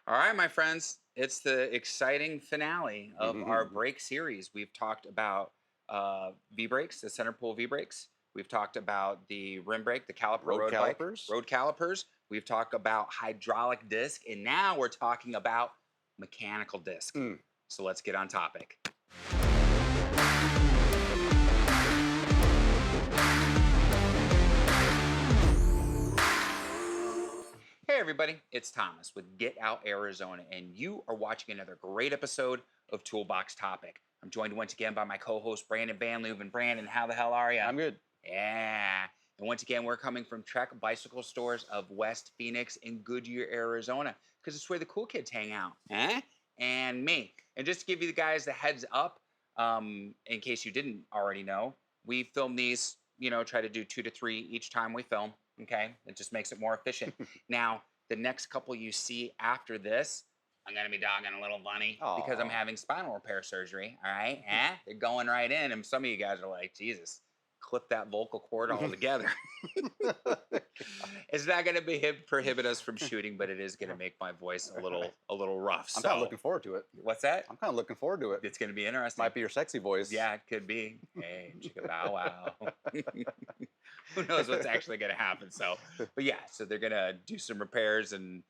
All right, my friends, it's the exciting finale of our brake series. We've talked about V brakes, the center pull V brakes. We've talked about the rim brake, the caliper Road bike, calipers. road calipers. We've talked about hydraulic disc, and now we're talking about mechanical disc. So let's get on topic. Hey everybody, it's Thomas with Get Out Arizona, and you are watching another great episode of Toolbox Topic. I'm joined once again by my co-host Brandon Van Leuven. Brandon, how the hell are you? I'm good. Yeah. And once again, we're coming from Trek Bicycle Stores of West Phoenix in Goodyear, Arizona, because it's where the cool kids hang out, and me. And just to give you guys the heads up, in case you didn't already know, we film these, try to do 2 to 3 each time we film. Okay, it just makes it more efficient. Now, the next couple you see after this, I'm gonna be dogging a little funny because I'm having spinal repair surgery. All right, they're going right in, and some of you guys are like, Jesus, clip that vocal cord all together. It's not gonna prohibit us from shooting, but it is gonna make my voice a little rough. I'm kind of looking forward to it. What's that? I'm kind of looking forward to it. It's gonna be interesting. Might be your sexy voice. Yeah, it could be. Hey, chicka bow wow. Who knows what's actually going to happen? But yeah, so they're going to do some repairs and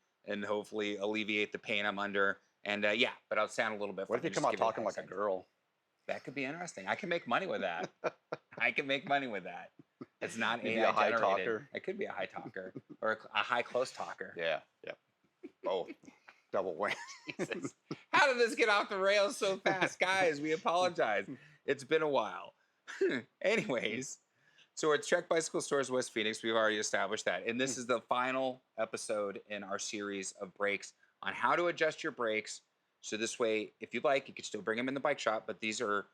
hopefully alleviate the pain I'm under. And yeah, but I'll sound a little bit. What if you come out talking like a girl? That could be interesting. I can make money with that. I can make money with that. It's not Maybe AI a high generated. talker. It could be a high talker or a high close talker. Yeah. Both. Double whammy. Jesus. How did this get off the rails so fast? Guys, we apologize. It's been a while. Anyways, so we're at Trek Bicycle Stores West Phoenix. We've already established that. And this is the final episode in our series of brakes on how to adjust your brakes. So this way, if you'd like, you could still bring them in the bike shop, but these are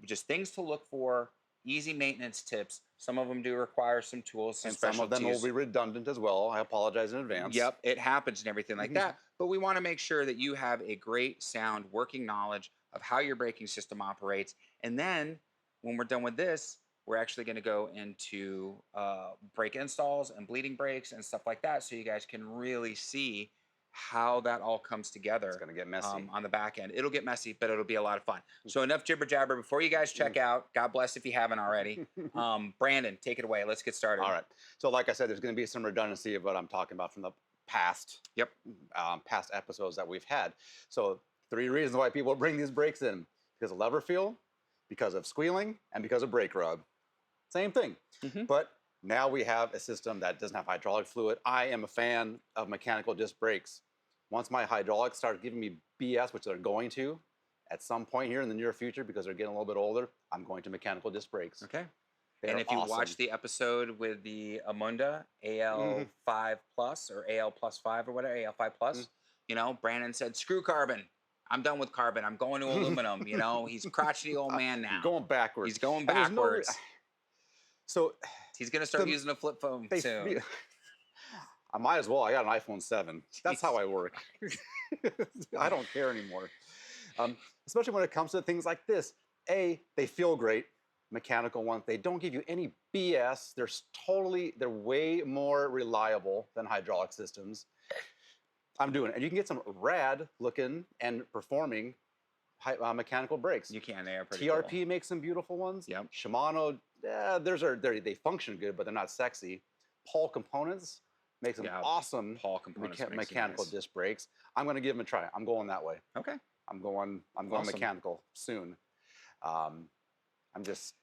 just things to look for, easy maintenance tips. Some of them do require some tools. And some of them will be redundant as well. I apologize in advance. Yep, it happens and everything like that. But we want to make sure that you have a great, sound, working knowledge of how your braking system operates. And then when we're done with this, we're actually going to go into brake installs and bleeding brakes and stuff like that, so you guys can really see how that all comes together. It's going to get messy on the back end. It'll get messy, but it'll be a lot of fun. So enough jibber jabber. Before you guys check out, God bless if you haven't already. Brandon, take it away. Let's get started. All right. So like I said, there's going to be some redundancy of what I'm talking about from the past. Yep. Past episodes that we've had. So 3 reasons why people bring these brakes in: because of lever feel, because of squealing, and because of brake rub. Same thing. But now we have a system that doesn't have hydraulic fluid. I am a fan of mechanical disc brakes. Once my hydraulics start giving me BS, which they're going to at some point here in the near future because they're getting a little bit older, I'm going to mechanical disc brakes. Okay. They and are if you awesome. watch the episode with the Amunda AL5 Plus or AL Plus 5 or whatever, AL5 Plus, Brandon said, screw carbon. I'm done with carbon. I'm going to aluminum. He's a crotchety old man now. Going backwards. He's going backwards. So he's going to start using a flip phone soon. I might as well. I got an iPhone 7. That's how I work. I don't care anymore. Especially when it comes to things like this. They feel great. Mechanical ones. They don't give you any BS. They're way more reliable than hydraulic systems. I'm doing it. And you can get some rad looking and performing mechanical brakes. You can. They are pretty TRP cool. makes some beautiful ones. Yep. Shimano, they function good, but they're not sexy. Paul Components makes some awesome Paul Components mechanical nice. disc brakes. I'm going to give them a try. I'm going that way. Okay. I'm going awesome. Mechanical soon. I'm just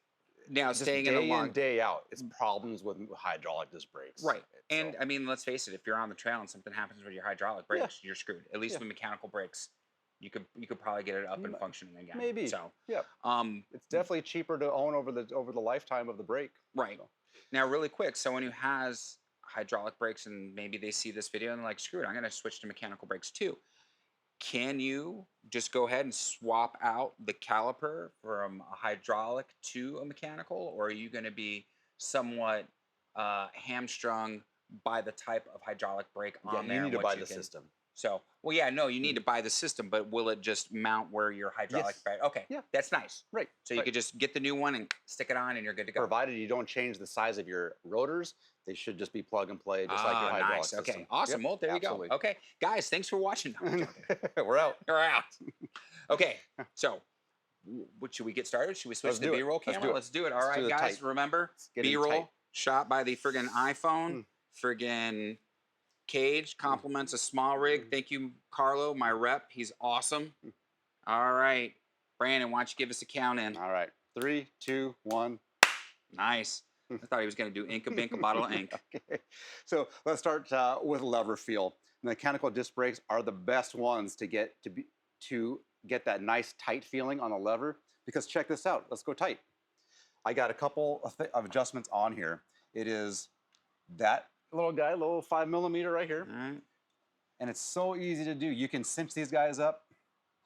now staying in the long day out. It's problems with hydraulic disc brakes. Right. And I mean, let's face it. If you're on the trail and something happens with your hydraulic brakes, you're screwed. At least with mechanical brakes, you could probably get it up and functioning again. Maybe. So it's definitely cheaper to own over the lifetime of the brake. Right. So. Now, really quick, someone who has hydraulic brakes and maybe they see this video and they're like, screw it, I'm going to switch to mechanical brakes too. Can you just go ahead and swap out the caliper from a hydraulic to a mechanical, or are you going to be somewhat hamstrung by the type of hydraulic brake on there? You need to buy the system. So, well, yeah, no, you need to buy the system, but will it just mount where your hydraulic brake? Okay, that's nice. Right. So you could just get the new one and stick it on, and you're good to go. Provided you don't change the size of your rotors, They should just be plug and play, just like your Ah, hydraulic nice. system. Okay, awesome. Yep, Well, there absolutely. you go. Okay, guys, thanks for watching. No, I'm joking. We're out. You're out. Okay, so what should we get started? Should we switch Let's to the do it. B-roll Let's camera? do it. Let's do it. All Let's do right, the guys, tight. remember Get in B-roll tight. shot by the friggin' iPhone. Friggin' Cage compliments a small rig. Thank you, Carlo, my rep. He's awesome. All right, Brandon, why don't you give us a count in? All right. 3, 2, 1. Nice. I thought he was going to do Inca Bink, a bottle of ink. Okay. So let's start with lever feel. Mechanical disc brakes are the best ones to get that nice tight feeling on the lever. Because check this out. Let's go tight. I got a couple of adjustments on here. It is that little guy, little 5mm right here. All right. And it's so easy to do. You can cinch these guys up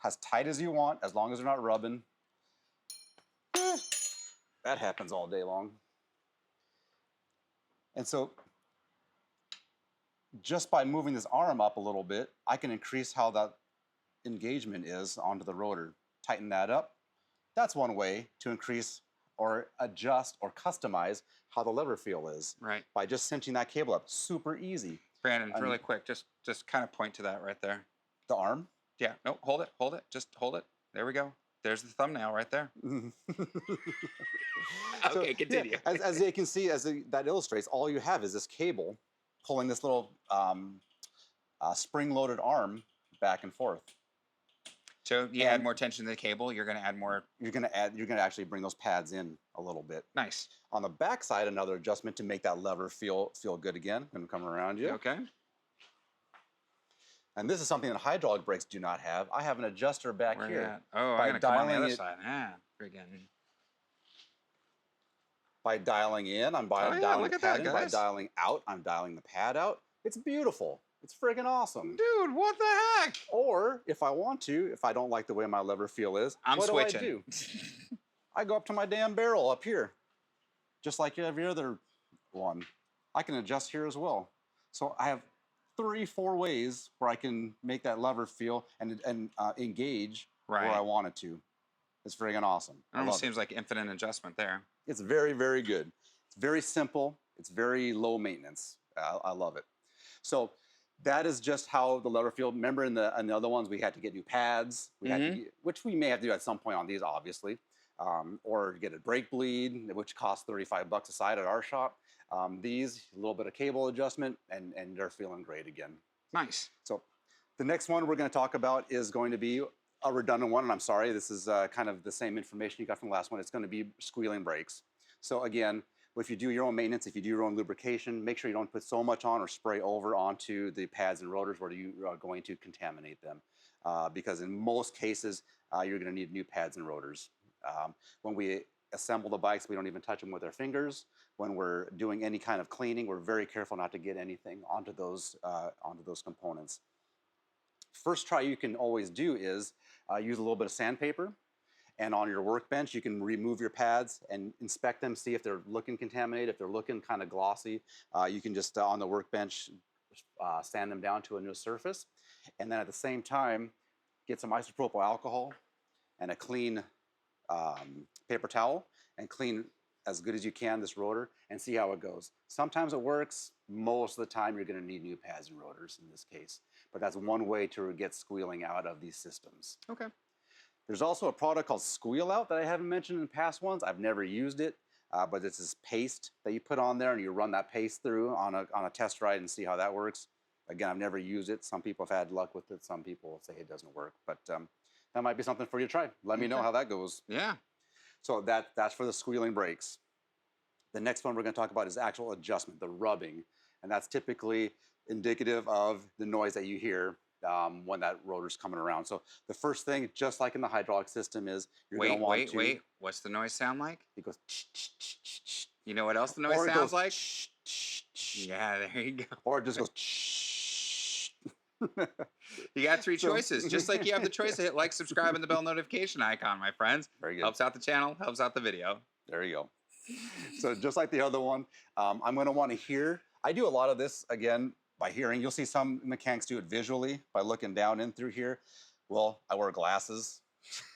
as tight as you want, as long as they're not rubbing. That happens all day long. And so just by moving this arm up a little bit, I can increase how that engagement is onto the rotor. Tighten that up. That's one way to increase or adjust or customize how the lever feel is. Right. By just cinching that cable up. Super easy. Brandon, really quick, just kind of point to that right there. The arm? Yeah, no, hold it, just hold it. There we go. There's the thumbnail right there. So, Okay, continue. Yeah, as you can see, that illustrates, all you have is this cable pulling this little spring-loaded arm back and forth. So you add more tension to the cable, you're going to add more. You're going to actually bring those pads in a little bit. Nice. On the back side, another adjustment to make that lever feel good again. I'm going to come around you. Okay. And this is something that hydraulic brakes do not have. I have an adjuster back Where here. at? Oh, By I'm going to come on the dialing other it- side. Ah, friggin'. By dialing in, I'm Oh, yeah, dialing look the at that, pad in. By guys. dialing out, I'm dialing the pad out. It's beautiful. It's friggin' awesome. Dude, what the heck? Or if I want to, if I don't like the way my lever feel is, I'm what switching. do I do? I go up to my damn barrel up here, just like every other one. I can adjust here as well. So I have 3-4 ways where I can make that lever feel and engage where I Right. want it to. It's friggin' awesome. It I almost love it. seems like infinite adjustment there. It's very, very good. It's very simple. It's very low maintenance. I love it. So that is just how the lever feel. Remember in the other ones, we had to get new pads, which we may have to do at some point on these, obviously, or get a brake bleed, which costs $35 a side at our shop. These, a little bit of cable adjustment, and they're feeling great again. Nice. So the next one we're going to talk about is going to be a redundant one, and I'm sorry, this is kind of the same information you got from the last one. It's going to be squealing brakes. So again, if you do your own maintenance, if you do your own lubrication, make sure you don't put so much on or spray over onto the pads and rotors where you are going to contaminate them. Because in most cases, you're going to need new pads and rotors. When we assemble the bikes, we don't even touch them with our fingers. When we're doing any kind of cleaning, we're very careful not to get anything onto those components. First try you can always do is use a little bit of sandpaper, and on your workbench you can remove your pads and inspect them, see if they're looking contaminated. If they're looking kind of glossy, you can just on the workbench sand them down to a new surface, and then at the same time get some isopropyl alcohol and a clean paper towel and clean as good as you can this rotor and see how it goes. Sometimes it works. Most of the time you're going to need new pads and rotors in this case. But that's one way to get squealing out of these systems. Okay. There's also a product called Squeal Out that I haven't mentioned in past ones. I've never used it, but it's this paste that you put on there and you run that paste through on a test ride and see how that works. Again, I've never used it. Some people have had luck with it. Some people say it doesn't work, but that might be something for you to try. Let me know how that goes. Yeah. So that's for the squealing brakes. The next one we're going to talk about is actual adjustment, the rubbing. And that's typically indicative of the noise that you hear when that rotor's coming around. So the first thing, just like in the hydraulic system, is you're going to want to... Wait. What's the noise sound like? It goes... You know what else the noise or it sounds goes, like? Yeah, there you go. Or it just goes... You got three So- choices. Just like you have the choice to hit like, subscribe, and the bell notification icon, my friends. Very good. Helps out the channel, helps out the video. There you go. So just like the other one, I'm going to want to hear. I do a lot of this, again, by hearing. You'll see some mechanics do it visually by looking down in through here. Well, I wear glasses,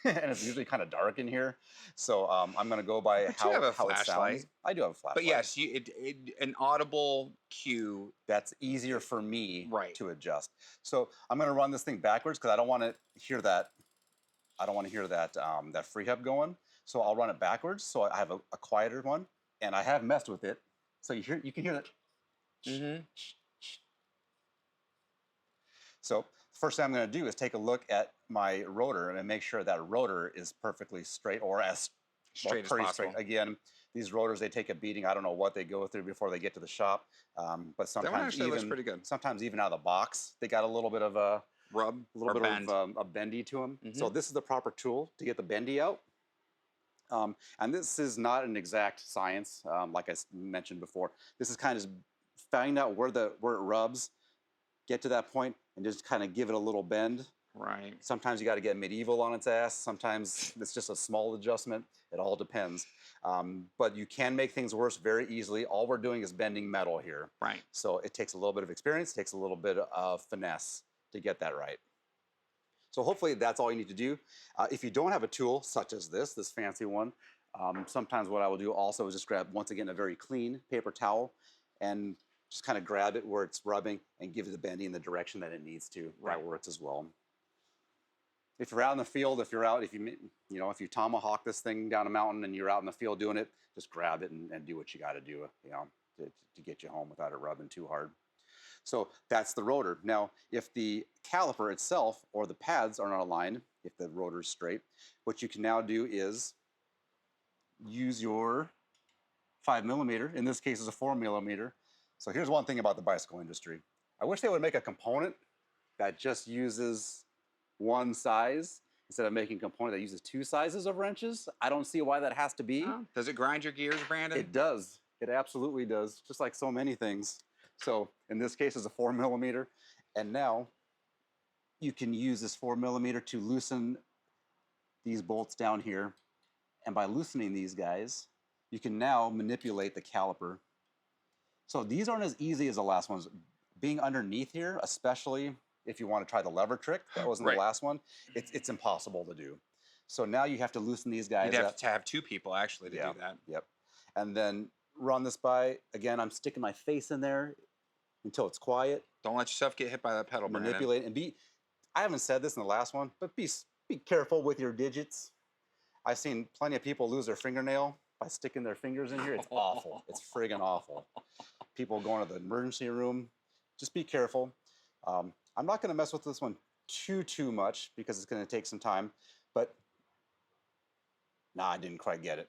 and it's usually kind of dark in here. So I'm going to go by But you have a how it flashlight. sounds. I do have a flashlight. But yes, an audible cue. That's easier for me Right. to adjust. So I'm going to run this thing backwards because I don't want to hear that. I don't want to hear that that free hub going. So I'll run it backwards. So I have a quieter one, and I have messed with it. So you can hear that. Mm-hmm. So first thing I'm going to do is take a look at my rotor and make sure that rotor is perfectly straight or as Straight as pretty possible. straight. Again, these rotors, they take a beating. I don't know what they go through before they get to the shop, but That one sometimes actually looks pretty good. sometimes even out of the box, they got a little bit of a Rub or bend. a bendy to them. So this is the proper tool to get the bendy out. And this is not an exact science, like I mentioned before. This is kind of finding out where it rubs, get to that point, and just kind of give it a little bend. Right. Sometimes you got to get medieval on its ass. Sometimes it's just a small adjustment. It all depends. But you can make things worse very easily. All we're doing is bending metal here. Right. So it takes a little bit of experience, takes a little bit of finesse to get that right. So hopefully that's all you need to do. If you don't have a tool such as this fancy one, sometimes what I will do also is just grab, once again, a very clean paper towel and just kind of grab it where it's rubbing and give it the bending in the direction that it needs to. Right. That works as well. If you're out in the field, if you tomahawk this thing down a mountain and you're out in the field doing it, just grab it and do what you got to do, to get you home without it rubbing too hard. So that's the rotor. Now, if the caliper itself or the pads are not aligned, if the rotor's straight, what you can now do is use your 5mm. In this case, it's a 4mm. So here's one thing about the bicycle industry. I wish they would make a component that just uses one size instead of making a component that uses two sizes of wrenches. I don't see why that has to be. Oh, does it grind your gears, Brandon? It does. It absolutely does, just like so many things. So in this case, it's a 4mm. And now you can use this 4mm to loosen these bolts down here. And by loosening these guys, you can now manipulate the caliper. So these aren't as easy as the last ones. Being underneath here, especially if you want to try the lever trick, that wasn't Right. the last one, it's impossible to do. So now you have to loosen these guys You'd up. have to have two people actually to do that. Yep. And then run this by, again, I'm sticking my face in there until it's quiet. Don't let yourself get hit by that pedal, Brandon. Manipulate and I haven't said this in the last one, but be careful with your digits. I've seen plenty of people lose their fingernail by sticking their fingers in here. It's awful. It's friggin' awful. People going to the emergency room. Just be careful. I'm not going to mess with this one too much because it's going to take some time. But I didn't quite get it.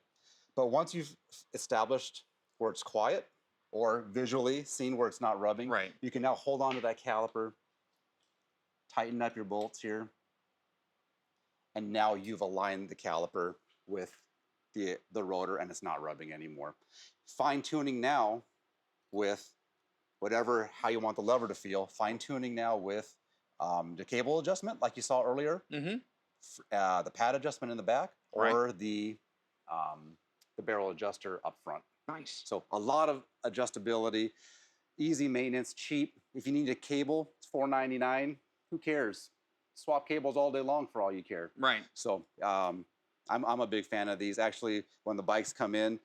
But once you've established where it's quiet or visually seen where it's not rubbing, right, you can now hold on to that caliper, tighten up your bolts here, and now you've aligned the caliper with the rotor and it's not rubbing anymore. Fine tuning now with how you want the lever to feel. Fine tuning now with the cable adjustment like you saw earlier, the pad adjustment in the back, or the barrel adjuster up front. Nice. So a lot of adjustability, easy maintenance, cheap. If you need a cable, it's $4.99. Who cares? Swap cables all day long for all you care. Right. So I'm a big fan of these. Actually, when the bikes come in,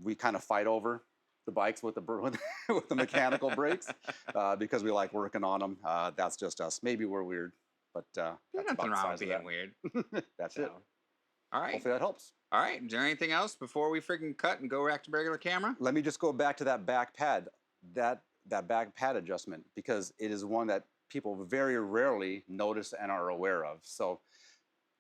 we kind of fight over the bikes with the mechanical brakes because we like working on them. That's just us. Maybe we're weird, but that's nothing wrong with being weird. That's it. All right. Hopefully that helps. All right. Is there anything else before we freaking cut and go back to regular camera? Let me just go back to that back pad, that back pad adjustment, because it is one that people very rarely notice and are aware of. So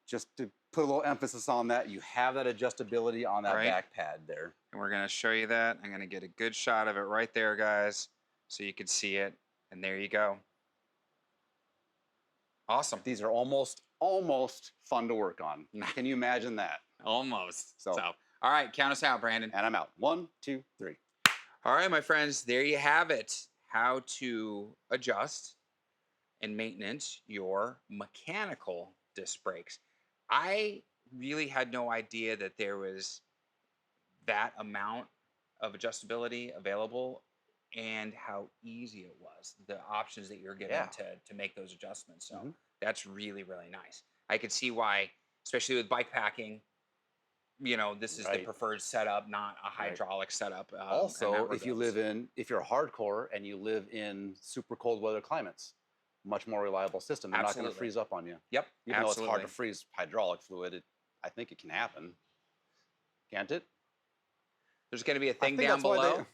just to put a little emphasis on that, you have that adjustability on that back pad there. And we're going to show you that. I'm going to get a good shot of it right there, guys, so you can see it. And there you go. Awesome. These are almost fun to work on. Can you imagine that? Almost. So, all right, count us out, Brandon. And I'm out. 1, 2, 3. All right, my friends, there you have it. How to adjust and maintenance your mechanical disc brakes. I really had no idea that there was that amount of adjustability available and how easy it was, the options that you're given to make those adjustments. So that's really, really nice. I could see why especially with bike packing. You know, this is the Right. preferred setup, not a Right. hydraulic setup. In Also, that if you regards. live in, if you're hardcore and you live in super cold weather climates, much more reliable system. They're not going to Absolutely. freeze up on you. Yep, Even though it's hard absolutely. to freeze hydraulic fluid, I think it can happen. Can't it? There's going to be a I thing think down that's why below.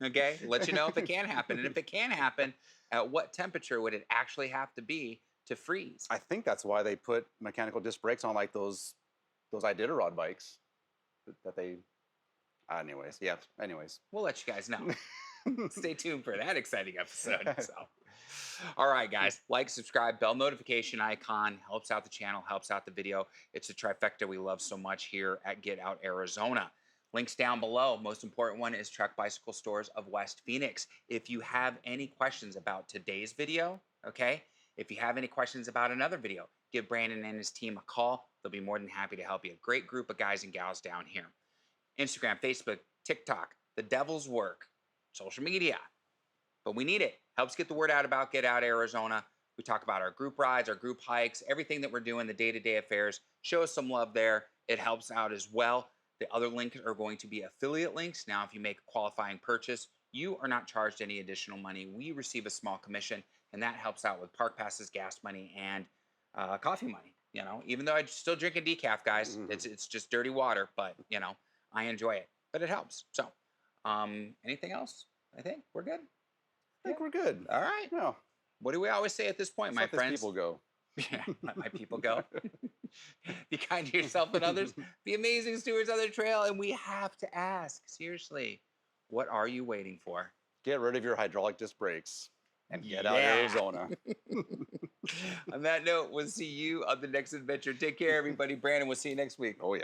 Okay, let you know if it can happen, and if it can happen, at what temperature would it actually have to be to freeze? I think that's why they put mechanical disc brakes on like those Iditarod bikes that they. Anyways, yeah. Anyways. We'll let you guys know. Stay tuned for that exciting episode. So, all right, guys, like, subscribe, bell notification icon helps out the channel, helps out the video. It's a trifecta we love so much here at Get Out Arizona. Links down below. Most important one is Trek Bicycle Stores of West Phoenix. If you have any questions about today's video, okay, if you have any questions about another video, give Brandon and his team a call. They'll be more than happy to help you. A great group of guys and gals down here. Instagram, Facebook, TikTok, the devil's work, social media. But we need it. Helps get the word out about Get Out Arizona. We talk about our group rides, our group hikes, everything that we're doing, the day-to-day affairs. Show us some love there. It helps out as well. The other links are going to be affiliate links. Now, if you make a qualifying purchase, you are not charged any additional money. We receive a small commission, and that helps out with park passes, gas money, and coffee money. You know, even though I still drink a decaf, guys, it's just dirty water, but you know, I enjoy it. But it helps. So, anything else? I think we're good. I think we're good. All right. Yeah. What do we always say at this point, my Let these friends? people go. Yeah, let my people go. Be kind to yourself and others. Be amazing stewards on the trail. And we have to ask, seriously, what are you waiting for? Get rid of your hydraulic disc brakes and get out Yeah. Arizona. On that note, we'll see you on the next adventure. Take care, everybody. Brandon, we'll see you next week. Oh, yeah.